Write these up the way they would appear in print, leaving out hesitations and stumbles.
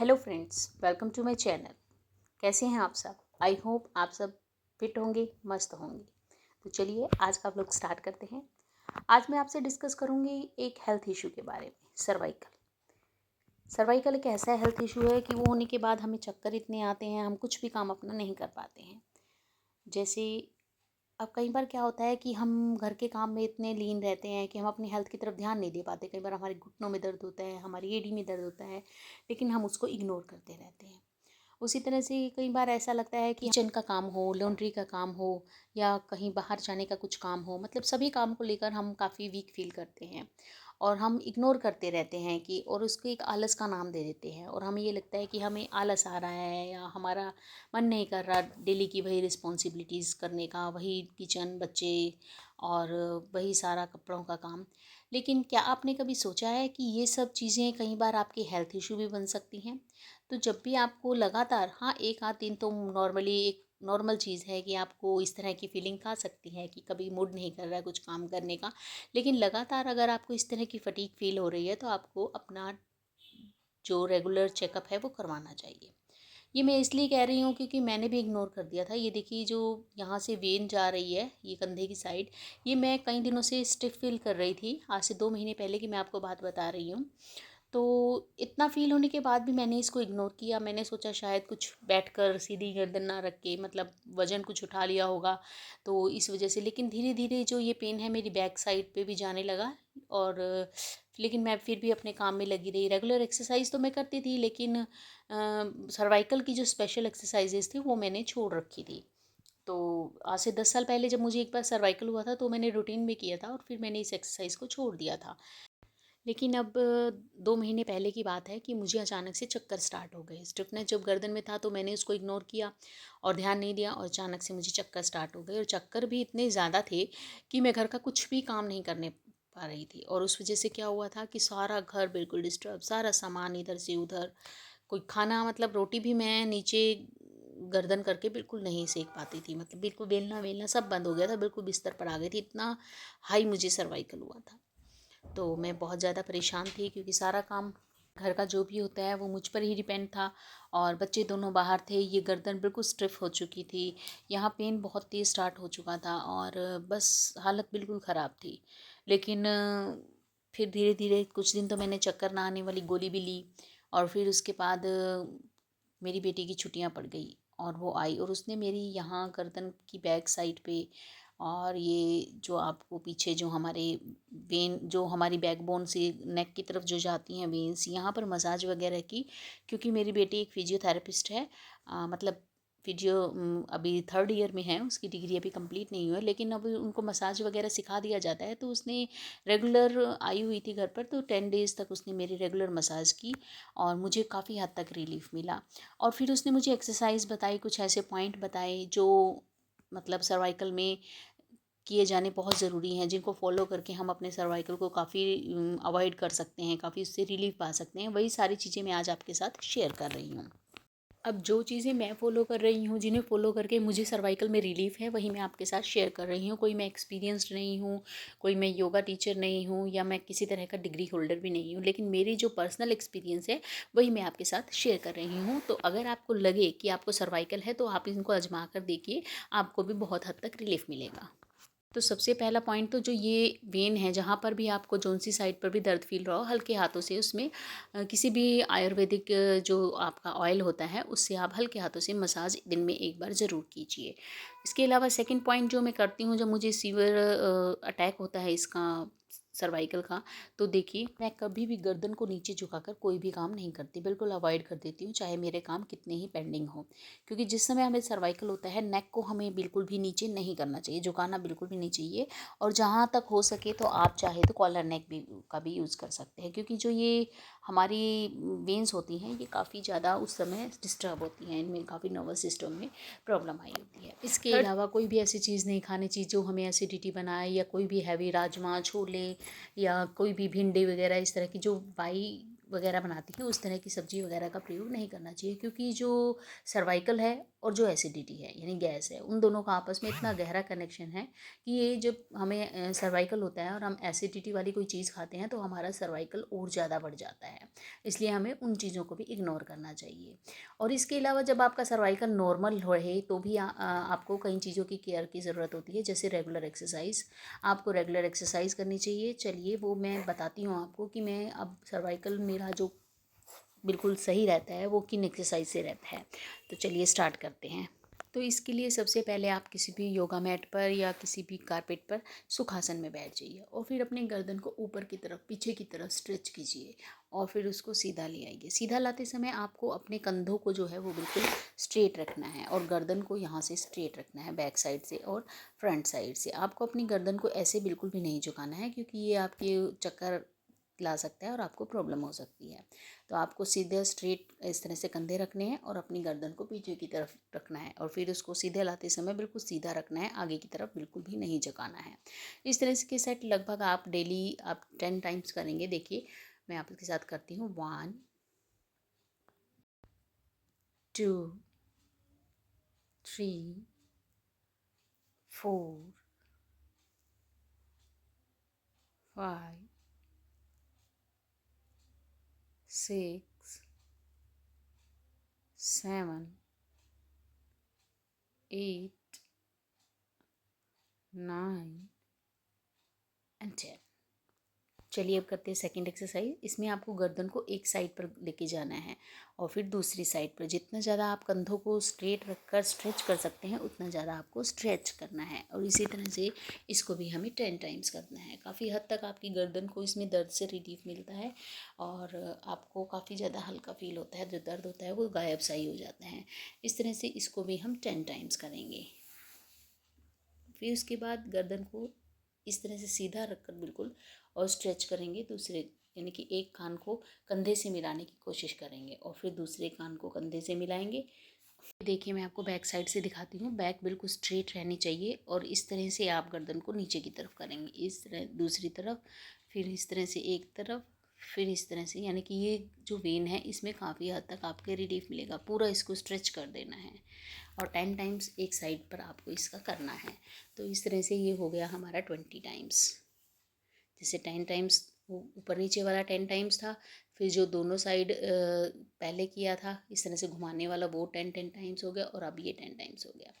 Hello friends, welcome to my channel. कैसे हैं आप सब? आई होप आप सब फिट होंगे, मस्त होंगे। तो चलिए आज का व्लॉग स्टार्ट करते हैं। आज मैं आपसे डिस्कस करूंगी एक हेल्थ इशू के बारे में, सर्वाइकल। सर्वाइकल एक ऐसा हेल्थ इशू है कि वो होने के बाद हमें चक्कर इतने आते हैं, हम कुछ भी काम अपना नहीं कर पाते हैं। जैसे अब कई बार क्या होता है कि हम घर के काम में इतने लीन रहते हैं कि हम अपनी हेल्थ की तरफ ध्यान नहीं दे पाते। कई बार हमारे घुटनों में दर्द होता है, हमारी एड़ी में दर्द होता है, लेकिन हम उसको इग्नोर करते रहते हैं। उसी तरह से कई बार ऐसा लगता है कि किचन का काम हो, लॉन्ड्री का काम हो या कहीं बाहर जाने का कुछ काम हो, मतलब सभी काम को लेकर हम काफ़ी वीक फील करते हैं और हम इग्नोर करते रहते हैं कि और उसको एक आलस का नाम दे देते हैं और हमें ये लगता है कि हमें आलस आ रहा है या हमारा मन नहीं कर रहा डेली की वही रिस्पॉन्सिबिलिटीज़ करने का, वही किचन, बच्चे और वही सारा कपड़ों का काम। लेकिन क्या आपने कभी सोचा है कि ये सब चीज़ें कई बार आपकी हेल्थ इशू भी बन सकती हैं? तो जब भी आपको लगातार, हाँ, 1 आध दिन तो नॉर्मली एक नॉर्मल चीज़ है कि आपको इस तरह की फीलिंग आ सकती है कि कभी मूड नहीं कर रहा है कुछ काम करने का। लेकिन लगातार अगर आपको इस तरह की फटीग फ़ील हो रही है तो आपको अपना जो रेगुलर चेकअप है वो करवाना चाहिए। ये मैं इसलिए कह रही हूँ क्योंकि मैंने भी इग्नोर कर दिया था। ये देखिए जो यहाँ से वेन जा रही है, ये कंधे की साइड, ये मैं कई दिनों से स्टिफ फ़ील कर रही थी। आज से 2 महीने पहले की मैं आपको बात बता रही हूँ। तो इतना फ़ील होने के बाद भी मैंने इसको इग्नोर किया। मैंने सोचा शायद कुछ बैठकर सीधी गर्दन ना रख के, मतलब वज़न कुछ उठा लिया होगा तो इस वज़ह से। लेकिन धीरे-धीरे जो ये पेन है मेरी बैक साइड पे भी जाने लगा और लेकिन मैं फिर भी अपने काम में लगी रही। रेगुलर एक्सरसाइज़ तो मैं करती थी, लेकिन सर्वाइकल की जो स्पेशल एक्सरसाइज़ेज़ थी वो मैंने छोड़ रखी थी। तो आज से 10 साल पहले जब मुझे एक बार सर्वाइकल हुआ था तो मैंने रूटीन में किया था और फिर मैंने इस एक्सरसाइज़ को छोड़ दिया था। लेकिन अब 2 महीने पहले की बात है कि मुझे अचानक से चक्कर स्टार्ट हो गए। स्टिफ़नेस जब गर्दन में था तो मैंने उसको इग्नोर किया और ध्यान नहीं दिया और अचानक से मुझे चक्कर स्टार्ट हो गए और चक्कर भी इतने ज़्यादा थे कि मैं घर का कुछ भी काम नहीं करने पा रही थी। और उस वज़ह से क्या हुआ था कि सारा घर बिल्कुल डिस्टर्ब, सारा सामान इधर से उधर, कोई खाना, मतलब रोटी भी मैं नीचे गर्दन करके बिल्कुल नहीं सेक पाती थी। मतलब बिल्कुल बेलना-वेलना सब बंद हो गया था, बिल्कुल बिस्तर पर आ गई थी। इतना हाई मुझे सर्वाइकल हुआ था। तो मैं बहुत ज़्यादा परेशान थी क्योंकि सारा काम घर का जो भी होता है वो मुझ पर ही डिपेंड था और बच्चे दोनों बाहर थे। ये गर्दन बिल्कुल स्टिफ हो चुकी थी, यहाँ पेन बहुत तेज़ स्टार्ट हो चुका था और बस हालत बिल्कुल ख़राब थी। लेकिन फिर धीरे धीरे कुछ दिन तो मैंने चक्कर ना आने वाली गोली भी ली और फिर उसके बाद मेरी बेटी की छुट्टियां पड़ गई और वो आई और उसने मेरी यहाँ गर्दन की बैक साइड पे और ये जो आपको पीछे जो हमारे वेन, जो हमारी बैकबोन से नेक की तरफ जो जाती हैं वेन्स, यहाँ पर मसाज वगैरह की। क्योंकि मेरी बेटी एक फिजियोथेरेपिस्ट है, मतलब फिजियो अभी 3rd ईयर में है, उसकी डिग्री अभी कंप्लीट नहीं हुई है, लेकिन अब उनको मसाज वगैरह सिखा दिया जाता है। तो उसने रेगुलर आई हुई थी घर पर, तो 10 डेज़ तक उसने मेरी रेगुलर मसाज की और मुझे काफ़ी हद तक रिलीफ मिला। और फिर उसने मुझे एक्सरसाइज बताई, कुछ ऐसे पॉइंट बताए जो मतलब सर्वाइकल में किए जाने बहुत ज़रूरी हैं, जिनको फॉलो करके हम अपने सर्वाइकल को काफ़ी अवॉइड कर सकते हैं, काफ़ी उससे रिलीफ पा सकते हैं। वही सारी चीज़ें मैं आज आपके साथ शेयर कर रही हूँ। अब जो चीज़ें मैं फ़ॉलो कर रही हूँ, जिन्हें फ़ॉलो करके मुझे सर्वाइकल में रिलीफ है, वही मैं आपके साथ शेयर कर रही हूँ। कोई मैं एक्सपीरियंस्ड नहीं हूँ, कोई मैं योगा टीचर नहीं हूँ या मैं किसी तरह का डिग्री होल्डर भी नहीं हूँ, लेकिन मेरी जो पर्सनल एक्सपीरियंस है वही मैं आपके साथ शेयर कर रही हूँ। तो अगर आपको लगे कि आपको सर्वाइकल है तो आप इनको आजमा कर देखिए, आपको भी बहुत हद तक रिलीफ मिलेगा। तो सबसे पहला पॉइंट, तो जो ये वेन है जहाँ पर भी आपको जौन सी साइड पर भी दर्द फील रहा हो, हल्के हाथों से उसमें किसी भी आयुर्वेदिक जो आपका ऑयल होता है उससे आप हल्के हाथों से मसाज दिन में एक बार ज़रूर कीजिए। इसके अलावा सेकंड पॉइंट जो मैं करती हूँ जब मुझे सीवियर अटैक होता है इसका, सर्वाइकल का, तो देखिए मैं कभी भी गर्दन को नीचे झुकाकर कोई भी काम नहीं करती, बिल्कुल अवॉइड कर देती हूँ, चाहे मेरे काम कितने ही पेंडिंग हो। क्योंकि जिस समय हमें सर्वाइकल होता है, नेक को हमें बिल्कुल भी नीचे नहीं करना चाहिए, झुकाना बिल्कुल भी नहीं चाहिए। और जहाँ तक हो सके तो आप चाहे तो कॉलर नेक भी का भी यूज़ कर सकते हैं, क्योंकि जो ये हमारी वेंस होती हैं ये काफ़ी ज़्यादा उस समय डिस्टर्ब होती हैं, इनमें काफ़ी नर्वस सिस्टम में प्रॉब्लम आई होती है। इसके अलावा कोई भी ऐसी चीज़ नहीं खानी चाहिए जो हमें एसिडिटी बनाए, या कोई भी हैवी राजमा, छोले या कोई भी भिंडी वगैरह इस तरह की जो वगैरह बनाती हैं उस तरह की सब्जी वगैरह का प्रयोग नहीं करना चाहिए, क्योंकि जो सर्वाइकल है और जो एसिडिटी है यानी गैस है, उन दोनों का आपस में इतना गहरा कनेक्शन है कि ये जब हमें सर्वाइकल होता है और हम एसिडिटी वाली कोई चीज़ खाते हैं तो हमारा सर्वाइकल और ज़्यादा बढ़ जाता है। इसलिए हमें उन चीज़ों को भी इग्नोर करना चाहिए। और इसके अलावा जब आपका सर्वाइकल नॉर्मल रहे तो भी आपको कई चीज़ों की केयर की ज़रूरत होती है, जैसे रेगुलर एक्सरसाइज। आपको रेगुलर एक्सरसाइज करनी चाहिए। चलिए वो मैं बताती हूँ आपको कि मैं अब सर्वाइकल मेरा जो बिल्कुल सही रहता है वो किन एक्सरसाइज से रहता है। तो चलिए स्टार्ट करते हैं। तो इसके लिए सबसे पहले आप किसी भी योगा मैट पर या किसी भी कारपेट पर सुखासन में बैठ जाइए और फिर अपने गर्दन को ऊपर की तरफ, पीछे की तरफ स्ट्रेच कीजिए और फिर उसको सीधा ले आइए। सीधा लाते समय आपको अपने कंधों को जो है वो बिल्कुल स्ट्रेट रखना है और गर्दन को यहाँ से स्ट्रेट रखना है, बैक साइड से और फ्रंट साइड से। आपको अपनी गर्दन को ऐसे बिल्कुल भी नहीं झुकाना है, क्योंकि ये आपके चक्कर ला सकता है और आपको प्रॉब्लम हो सकती है। तो आपको सीधे स्ट्रेट इस तरह से कंधे रखने हैं और अपनी गर्दन को पीछे की तरफ रखना है और फिर उसको सीधे लाते समय बिल्कुल सीधा रखना है, आगे की तरफ बिल्कुल भी नहीं झुकाना है। इस तरह के सेट लगभग आप डेली 10 टाइम्स करेंगे। देखिए मैं आपके साथ करती हूँ। 1 2 3 4 5 6 7 8 9 and 10। चलिए अब करते हैं सेकंड एक्सरसाइज। इसमें आपको गर्दन को एक साइड पर लेके जाना है और फिर दूसरी साइड पर। जितना ज़्यादा आप कंधों को स्ट्रेट रखकर स्ट्रेच कर सकते हैं उतना ज़्यादा आपको स्ट्रेच करना है। और इसी तरह से इसको भी हमें 10 टाइम्स करना है। काफ़ी हद तक आपकी गर्दन को इसमें दर्द से रिलीफ मिलता है और आपको काफ़ी ज़्यादा हल्का फील होता है। जो दर्द होता है वो गायब सा ही हो जाता है। इस तरह से इसको भी हम 10 टाइम्स करेंगे। फिर उसके बाद गर्दन को इस तरह से सीधा रखकर बिल्कुल और स्ट्रेच करेंगे। दूसरे यानी कि एक कान को कंधे से मिलाने की कोशिश करेंगे और फिर दूसरे कान को कंधे से मिलाएंगे। देखिए मैं आपको बैक साइड से दिखाती हूँ। बैक बिल्कुल स्ट्रेट रहनी चाहिए और इस तरह से आप गर्दन को नीचे की तरफ करेंगे। इस तरह दूसरी तरफ, फिर इस तरह से एक तरफ, फिर इस तरह से। यानी कि ये जो वेन है इसमें काफ़ी हद तक आपके रिलीफ मिलेगा। पूरा इसको स्ट्रेच कर देना है और 10 टाइम्स एक साइड पर आपको इसका करना है। तो इस तरह से ये हो गया हमारा 20 टाइम्स। जैसे 10 टाइम्स वो ऊपर नीचे वाला 10 टाइम्स था, फिर जो दोनों साइड पहले किया था इस तरह से घुमाने वाला वो 10 टाइम्स हो गया और अब ये 10 टाइम्स हो गया।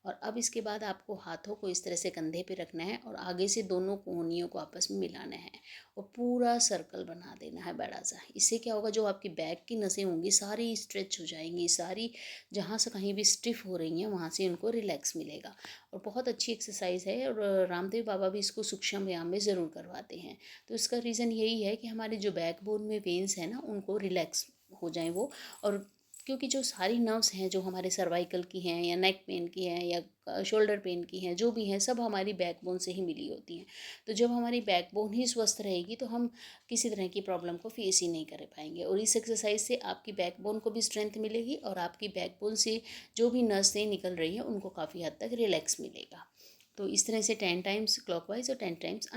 और अब इसके बाद आपको हाथों को इस तरह से कंधे पे रखना है और आगे से दोनों कोहनियों को आपस में मिलाना है और पूरा सर्कल बना देना है बड़ा सा। इससे क्या होगा, जो आपकी बैक की नसें होंगी सारी स्ट्रेच हो जाएंगी, सारी जहाँ से कहीं भी स्टिफ हो रही हैं वहाँ से उनको रिलैक्स मिलेगा। और बहुत अच्छी एक्सरसाइज है और रामदेव बाबा भी इसको सूक्ष्म व्यायाम में ज़रूर करवाते हैं। तो इसका रीज़न यही है कि हमारे जो बैकबोन में वेन्स हैं ना उनको रिलैक्स हो जाएं वो। और क्योंकि जो सारी नर्व्स हैं जो हमारे सर्वाइकल की हैं या नेक पेन की हैं या शोल्डर पेन की हैं, जो भी हैं सब हमारी बैकबोन से ही मिली होती हैं। तो जब हमारी बैकबोन ही स्वस्थ रहेगी तो हम किसी तरह की प्रॉब्लम को फेस ही नहीं कर पाएंगे। और इस एक्सरसाइज से आपकी बैकबोन को भी स्ट्रेंथ मिलेगी और आपकी बैकबोन से जो भी नसें निकल रही हैं उनको काफ़ी हद तक रिलैक्स मिलेगा। तो इस तरह से 10 टाइम्स क्लॉकवाइज और 10 टाइम्स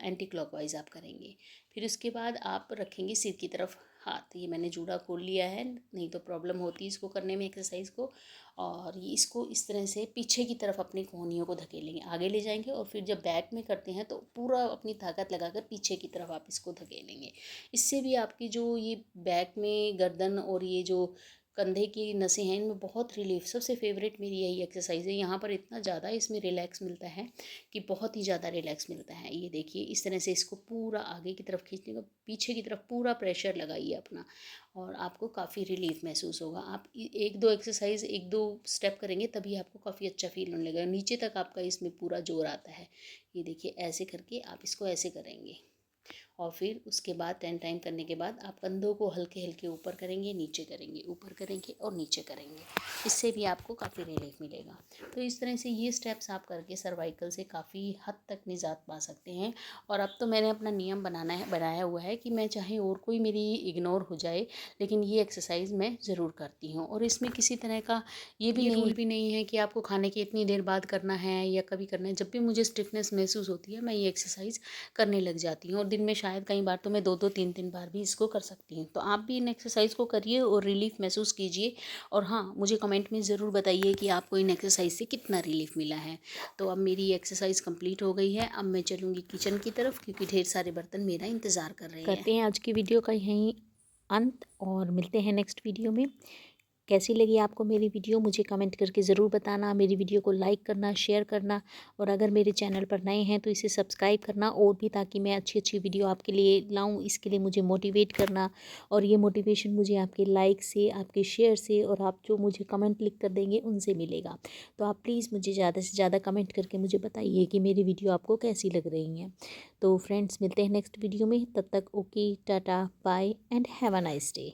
एंटी क्लॉकवाइज आप करेंगे। फिर उसके बाद आप रखेंगे सिर की तरफ हाथ। ये मैंने जूड़ा खोल लिया है, नहीं तो प्रॉब्लम होती है इसको करने में एक्सरसाइज को। और ये इसको इस तरह से पीछे की तरफ अपनी कोहनियों को धकेलेंगे, आगे ले जाएंगे और फिर जब बैक में करते हैं तो पूरा अपनी ताकत लगाकर पीछे की तरफ आप इसको धकेलेंगे। इससे भी आपकी जो ये बैक में गर्दन और ये जो कंधे की नसें हैं इनमें बहुत रिलीफ। सबसे फेवरेट मेरी यही एक्सरसाइज है। यहाँ पर इतना ज़्यादा इसमें रिलैक्स मिलता है कि बहुत ही ज़्यादा रिलैक्स मिलता है। ये देखिए इस तरह से इसको पूरा आगे की तरफ खींचने का, पीछे की तरफ पूरा प्रेशर लगाइए अपना और आपको काफ़ी रिलीफ महसूस होगा। आप एक दो एक्सरसाइज, एक दो स्टेप करेंगे तभी आपको काफ़ी अच्छा फील होने लगेगा। नीचे तक आपका इसमें पूरा जोर आता है। ये देखिए ऐसे करके आप इसको ऐसे करेंगे और फिर उसके बाद 10 टाइम करने के बाद आप कंधों को हल्के हल्के ऊपर करेंगे, नीचे करेंगे, ऊपर करेंगे और नीचे करेंगे। इससे भी आपको काफ़ी रिलीफ मिलेगा। तो इस तरह से ये स्टेप्स आप करके सर्वाइकल से काफ़ी हद तक निजात पा सकते हैं। और अब तो मैंने अपना नियम बनाया हुआ है कि मैं चाहे और कोई मेरी इग्नोर हो जाए लेकिन ये एक्सरसाइज मैं ज़रूर करती हूँ। और इसमें किसी तरह का ये रूल भी नहीं है कि आपको खाने की इतनी देर बाद करना है या कभी करना है। जब भी मुझे स्टिफनेस महसूस होती है मैं ये एक्सरसाइज करने लग जाती हूँ। और दिन में शायद कई बार तो मैं 2-2 3-3 बार भी इसको कर सकती हूँ। तो आप भी इन एक्सरसाइज को करिए और रिलीफ़ महसूस कीजिए। और हाँ, मुझे कमेंट में ज़रूर बताइए कि आपको इन एक्सरसाइज से कितना रिलीफ़ मिला है। तो अब मेरी एक्सरसाइज कंप्लीट हो गई है। अब मैं चलूँगी किचन की तरफ, क्योंकि ढेर सारे बर्तन मेरा इंतज़ार कर रहे हैं। करते हैं आज की वीडियो का यहीं अंत और मिलते हैं नेक्स्ट वीडियो में। कैसी लगी आपको मेरी वीडियो मुझे कमेंट करके ज़रूर बताना। मेरी वीडियो को लाइक करना, शेयर करना, और अगर मेरे चैनल पर नए हैं तो इसे सब्सक्राइब करना, और भी ताकि मैं अच्छी अच्छी वीडियो आपके लिए लाऊं, इसके लिए मुझे मोटिवेट करना। और ये मोटिवेशन मुझे आपके लाइक से, आपके शेयर से, और आप जो मुझे कमेंट लिख कर देंगे उनसे मिलेगा। तो आप प्लीज़ मुझे ज़्यादा से ज़्यादा कमेंट करके मुझे बताइए कि मेरी वीडियो आपको कैसी लग रही हैं। तो फ्रेंड्स, मिलते हैं नेक्स्ट वीडियो में। तब तक okay, tata, bye and have a nice day.